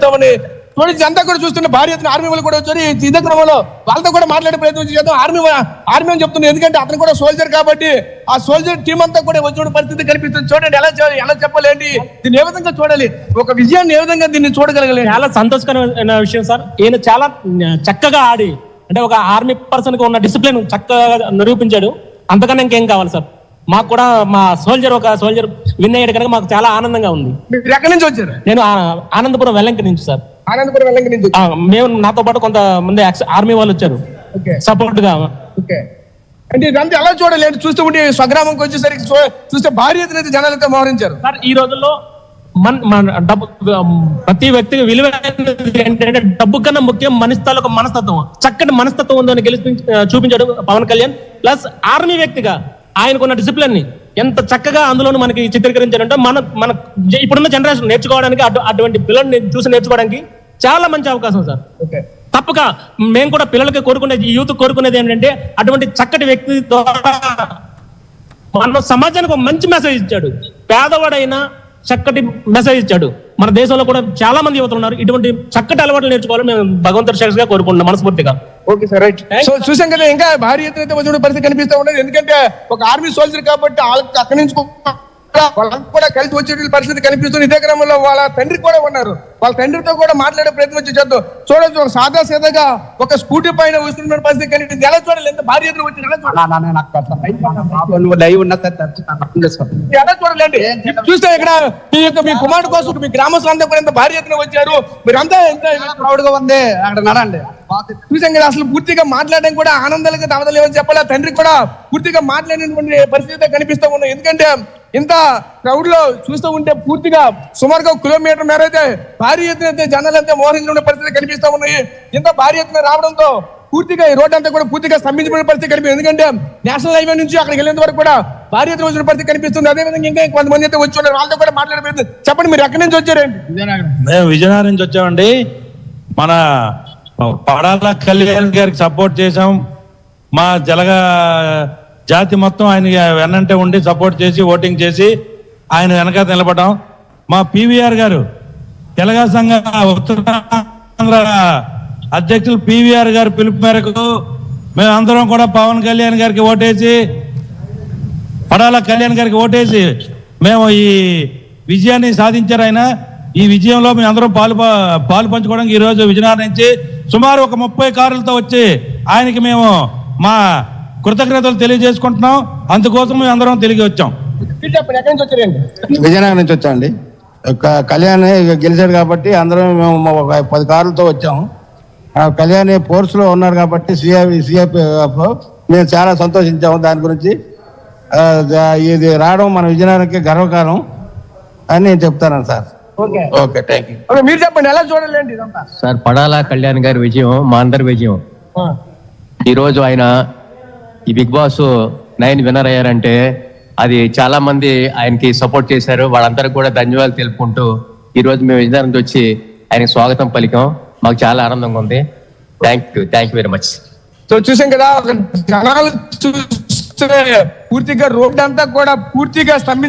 కనిపిస్తామని చూడండి. అంతా కూడా చూస్తున్న భారీ ఎత్తున ఆర్మీ వాళ్ళు కూడా వచ్చారు. ఇదే క్రమంలో వాళ్ళతో కూడా మాట్లాడే ప్రయత్నం చేద్దాం. ఆర్మీ అని చెప్తున్నారు, ఎందుకంటే అతను కూడా సోల్జర్ కాబట్టి ఆ సోల్జర్ టీం అంతా కూడా వచ్చిన పరిస్థితి కనిపిస్తుంది. చూడండి ఎలా చేయాలి, ఎలా చెప్పాలేంటి, దీన్ని ఏ విధంగా చూడాలి, ఒక విజయాన్ని ఏ విధంగా దీన్ని చూడగలగాలి. చాలా సంతోషకరమైన విషయం సార్. ఈయన చాలా చక్కగా ఆడి, అంటే ఒక ఆర్మీ పర్సన్ కి ఉన్న డిసిప్లిన్ చక్కగా నిరూపించాడు. అంతకన్నా ఇంకేం కావాలి సార్. మాకు కూడా మా ఒక సోల్జర్ విన్ అయ్యాడు కనుక మాకు చాలా ఆనందంగా ఉంది. మీరు ఎక్కడి నుంచి వచ్చారు? నేను ఆనందపురం వెల్లంకి నుంచి సార్. ఆనందపురం వెల్లంకి నుంచి. మేము నాతో పాటు కొంతమంది ఆర్మీ వాళ్ళు వచ్చారు సపోర్ట్ గా. అంటే ఇదంతా ఎలా చూడాలి అంటే చూస్తూ ఉంటే స్వగ్రామంకి వచ్చేసరికి చూస్తే భారీ ఎత్తున జనాలతో మోహరించారు సార్. ఈ రోజుల్లో డబ్బు ప్రతి వ్యక్తికి విలువ ఏంటంటే డబ్బు కన్నా ముఖ్యం మనిషి తాలూకు మనస్తత్వం. చక్కటి మనస్తత్వం ఉందని చూపించాడు పవన్ కళ్యాణ్. ప్లస్ ఆర్మీ వ్యక్తిగా ఆయనకున్న డిసిప్లిన్ ని ఎంత చక్కగా అందులోనూ మనకి చిత్రీకరించారంటే మన ఇప్పుడున్న జనరేషన్ నేర్చుకోవడానికి, అటువంటి పిల్లల్ని చూసి నేర్చుకోవడానికి చాలా మంచి అవకాశం సార్. తప్పక మేము కూడా పిల్లలకి కోరుకునేది, యూత్ కోరుకునేది ఏంటంటే అటువంటి చక్కటి వ్యక్తి ద్వారా మన సమాజానికి ఒక మంచి మెసేజ్ ఇచ్చాడు. పేదవాడైనా చక్కటి మెసేజ్ ఇచ్చాడు. మన దేశంలో కూడా చాలా మంది యువతలు ఉన్నారు, ఇటువంటి చక్కటి అలవాట్లు నేర్చుకోవాలని మేము భగవంతుడి శక్తిగా కోరుకుంటున్నాం మనస్ఫూర్తిగా. Okay sir, right. సో చూసాం కదా, ఇంకా భారీ ఎత్తున వచ్చిన పరిస్థితి కనిపిస్తూ ఉండదు. ఎందుకంటే ఒక ఆర్మీ సోల్జర్ కాబట్టి వాళ్ళకి అక్కడి నుంచి వాళ్ళంతా కూడా కలిసి వచ్చే పరిస్థితి కనిపిస్తుంది. ఇదే క్రమంలో వాళ్ళ తండ్రి కూడా ఉన్నారు. వాళ్ళ తండ్రితో కూడా మాట్లాడే ప్రయత్నం చేద్దాం. చూడొచ్చు, ఒక సాదా సీదాగా ఒక స్కూటీ పైన వస్తున్న పరిస్థితి కనిపిస్తుంది. ఎలా చూడాలి, ఎంత భారీ ఎత్తున వచ్చి ఎలా చూడాలండి. చూస్తే ఇక్కడ మీ కుమారుడు కోసం మీ గ్రామస్తులంతా కూడా ఎంత భారీ ఎత్తున వచ్చారు. మీరంతా ఎంత ప్రౌడ్ గా ఉంది అక్కడ నడండి. చూసాం కదా, అసలు పూర్తిగా మాట్లాడడం కూడా ఆనందాలుగా తవదలేవని చెప్పాలి. తండ్రి కూడా పూర్తిగా మాట్లాడినటువంటి పరిస్థితి కనిపిస్తూ ఉన్నాయి. ఎందుకంటే ఇంత క్రౌడ్ లో చూస్తూ ఉంటే పూర్తిగా సుమారుగా 1 కిలోమీటర్ మేర అయితే భారీ ఎత్తున జనాలంతా మోహరించిన పరిస్థితి కనిపిస్తూ ఉన్నాయి. ఇంత భారీ ఎత్తున రావడంతో పూర్తిగా ఈ రోడ్డు అంతా కూడా పూర్తిగా స్తంభించిన పరిస్థితి కనిపిస్తుంది. ఎందుకంటే నేషనల్ హైవే నుంచి అక్కడికి వెళ్ళేంత వరకు కూడా భారీ ఎత్తున వచ్చిన పరిస్థితి కనిపిస్తుంది. అదేవిధంగా ఇంకా కొంతమంది అయితే వచ్చి ఉన్నారు, వాళ్ళతో కూడా మాట్లాడే ప్రయత్నం. చెప్పండి, మీరు ఎక్కడి నుంచి వచ్చారండి? మేము విజయనగరం నుంచి వచ్చామండి. మన పడాల కళ్యాణ్ గారికి సపోర్ట్ చేసాం. మా జాతి మొత్తం ఆయన వెన్నంటే ఉండి సపోర్ట్ చేసి ఓటింగ్ చేసి ఆయన వెనక నిలబడ్డాం. మా పివిఆర్ గారు తెలంగాణ సంఘ ఉత్తరాంధ్ర అధ్యక్షులు పివిఆర్ గారు పిలుపు మేరకు మేమందరం కూడా పవన్ కళ్యాణ్ గారికి ఓటేసి, పడాల కళ్యాణ్ గారికి ఓటేసి మేము ఈ విజయాన్ని సాధించారు. ఆయన ఈ విజయంలో మేము అందరం పాలు పంచుకోవడానికి ఈరోజు విజయనగరం నుంచి సుమారు ఒక 30 కార్లతో వచ్చి ఆయనకి మేము మా కృతజ్ఞతలు తెలియజేసుకుంటున్నాం. అందుకోసం మేము అందరం తిరిగి వచ్చాం. విజయనగరం నుంచి వచ్చామండి. కళ్యాణ్ గెలిచాడు కాబట్టి అందరం మేము 10 కార్లతో వచ్చాము. కళ్యాణ్ ఫోర్స్ లో ఉన్నారు కాబట్టి సిఐపి మేము చాలా సంతోషించాము. దాని గురించి ఇది రావడం మన విజయనగరానికి గర్వకారం అని నేను చెప్తాను సార్. Okay, thank you. మీరు చెప్పండి, ఎలా చూడాలండి సార్? పడాల కళ్యాణ్ గారి విజయం మా అందరి విజయం. ఈరోజు ఆయన ఈ బిగ్ బాస్ 9 విన్నర్ అయ్యారంటే అది చాలా మంది ఆయనకి సపోర్ట్ చేశారు. వాళ్ళందరికీ కూడా ధన్యవాదాలు తెలుపుకుంటూ ఈ రోజు మేము విజయనగరం వచ్చి ఆయనకి స్వాగతం పలికాం. మాకు చాలా ఆనందంగా ఉంది. Thank you very much. So చూసాం కదా, జనాలు చూస్తే పూర్తిగా రోడ్డు అంతా కూడా పూర్తిగా స్తంభించి